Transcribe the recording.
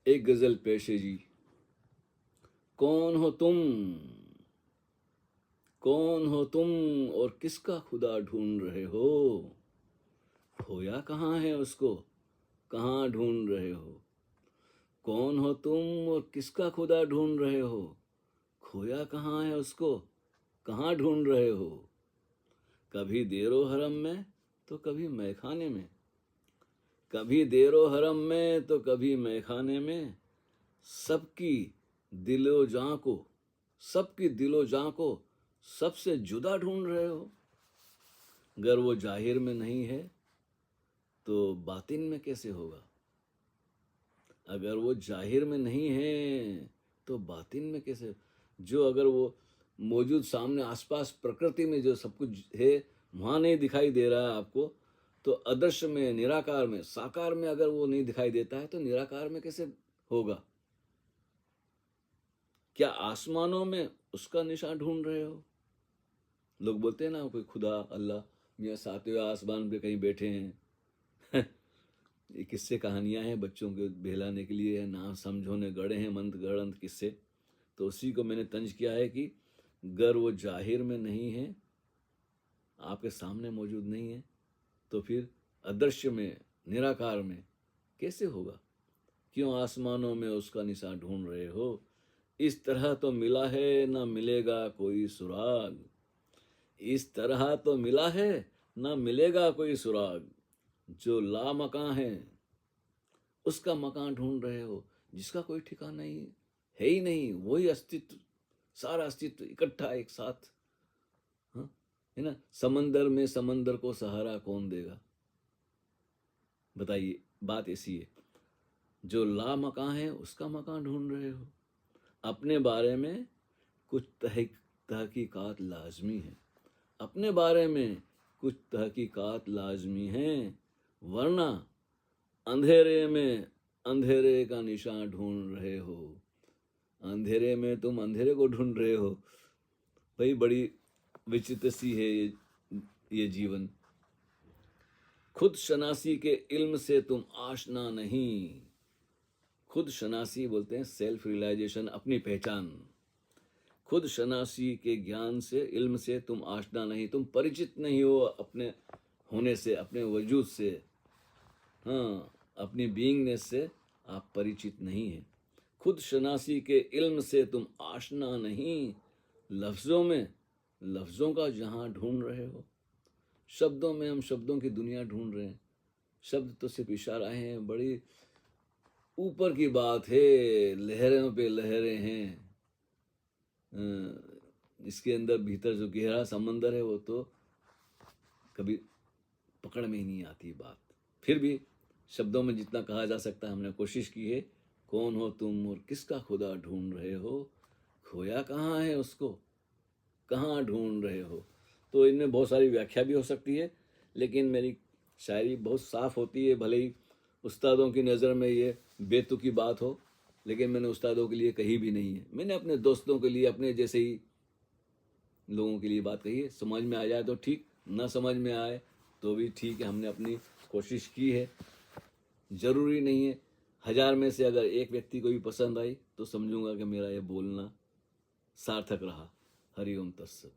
एक गजल पेश है जी। कौन हो तुम, कौन हो तुम और किसका खुदा ढूंढ रहे हो? खोया कहाँ है उसको, कहाँ ढूंढ रहे हो? कौन हो तुम और किसका खुदा ढूंढ रहे हो? खोया कहाँ है उसको, कहाँ ढूंढ रहे हो? कभी देरो हरम में तो कभी मैखाने में, कभी देरो हरम में तो कभी मैखाने में। सबकी दिलो जां को, सबकी दिलो जां को सबसे जुदा ढूंढ रहे हो। अगर वो जाहिर में नहीं है तो बातिन में कैसे होगा? अगर वो जाहिर में नहीं है तो बातिन में कैसे? जो अगर वो मौजूद सामने आसपास प्रकृति में जो सब कुछ है वहाँ नहीं दिखाई दे रहा है आपको, तो अदृश्य में, निराकार में, साकार में अगर वो नहीं दिखाई देता है तो निराकार में कैसे होगा? क्या आसमानों में उसका निशान ढूंढ रहे हो? लोग बोलते हैं ना कोई खुदा अल्लाह मियाँ सातवें आसमान पे कहीं बैठे हैं। ये किस्से कहानियां हैं बच्चों के बहलाने के लिए, ना समझो ने गढ़े हैं मंत्र गढ़ंत किस्से। तो उसी को मैंने तंज किया है कि अगर वो जाहिर में नहीं है, आपके सामने मौजूद नहीं है, तो फिर अदृश्य में, निराकार में कैसे होगा? क्यों आसमानों में उसका निशान ढूंढ रहे हो? इस तरह तो मिला है ना मिलेगा कोई सुराग, इस तरह तो मिला है ना मिलेगा कोई सुराग। जो लामकां है उसका मकान ढूंढ रहे हो, जिसका कोई ठिकाना नहीं है ही नहीं, वही अस्तित्व, सारा अस्तित्व इकट्ठा एक साथ। हाँ, है ना? समंदर में समंदर को सहारा कौन देगा? बताइए, बात ऐसी है। जो लामकां है उसका मकान ढूंढ रहे हो। अपने बारे में कुछ तहकीकात लाजमी है, अपने बारे में कुछ तहकीकात लाजमी हैं, वरना अंधेरे में अंधेरे का निशान ढूंढ रहे हो। अंधेरे में तुम अंधेरे को ढूंढ रहे हो। भाई बड़ी विचित्र सी है ये जीवन। खुद शनासी के इल्म से तुम आशना नहीं, खुद शनासी बोलते हैं सेल्फ रियलाइजेशन, अपनी पहचान। खुद शनासी के ज्ञान से, इल्म से तुम आशना नहीं, तुम परिचित नहीं हो अपने होने से, अपने वजूद से। हाँ, अपनी बीइंगनेस से आप परिचित नहीं हैं। खुद शनासी के इल्म से तुम आशना नहीं, लफ्ज़ों में लफ्ज़ों का जहां ढूंढ रहे हो। शब्दों में हम शब्दों की दुनिया ढूंढ रहे हैं। शब्द तो सिर्फ इशारा हैं, बड़ी ऊपर की बात है, लहरों पे लहरें हैं। इसके अंदर भीतर जो गहरा समंदर है वो तो कभी पकड़ में ही नहीं आती बात। फिर भी शब्दों में जितना कहा जा सकता है हमने कोशिश की है। कौन हो तुम और किसका खुदा ढूंढ रहे हो? खोया कहाँ है उसको, कहाँ ढूंढ रहे हो? तो इनमें बहुत सारी व्याख्या भी हो सकती है, लेकिन मेरी शायरी बहुत साफ होती है। भले ही उस्तादों की नज़र में ये बेतुकी बात हो, लेकिन मैंने उस्तादों के लिए कही भी नहीं है। मैंने अपने दोस्तों के लिए, अपने जैसे ही लोगों के लिए बात कही है। समझ में आ जाए तो ठीक, ना समझ में आए तो भी ठीक है। हमने अपनी कोशिश की है। ज़रूरी नहीं है 1000 में से अगर एक व्यक्ति को भी पसंद आई तो समझूंगा कि मेरा ये बोलना सार्थक रहा। हरि ओम तत्सत।